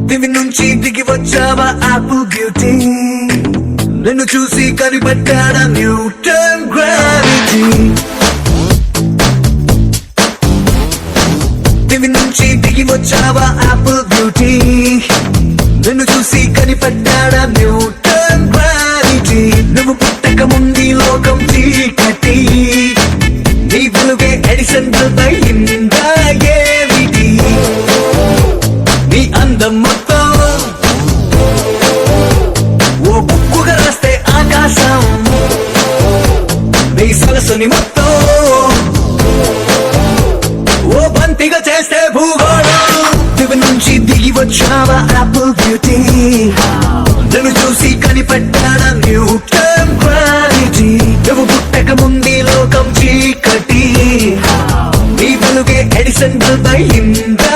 దివి నుంచి దిగి వచ్చావా యాపిల్ బ్యూటీ, నిన్ను చూసి కనిపెట్టాడా న్యూటన్ గ్రావిటీ. దివి నుంచి దిగి వచ్చావా యాపిల్ బ్యూటీ, నిన్ను చూసి కనిపెట్టాడా న్యూటన్ గ్రావిటీ. నువ్వు పుట్టక ముందు లోకం చీకటి, నీ వెలుగే ఎడిసన్ బల్బ్ అయిందా ఏమిటి. నీ అందం మొత్తం ఓ బుక్కుగా రాస్తే ఆకాశం, నీ సరస్సుని మొత్తం ఓ బంతిగా చేస్తే భూగోళం. దివి నుంచి దిగి వచ్చావా యాపిల్ బ్యూటీ, నన్ను చూసి కనిపెట్టాడా న్యూటన్ గ్రావిటీ. నువ్వు పుట్టక ముందు లోకం చీకటి, నీ వెలుగే ఎడిసన్ బల్బ్ అయిందా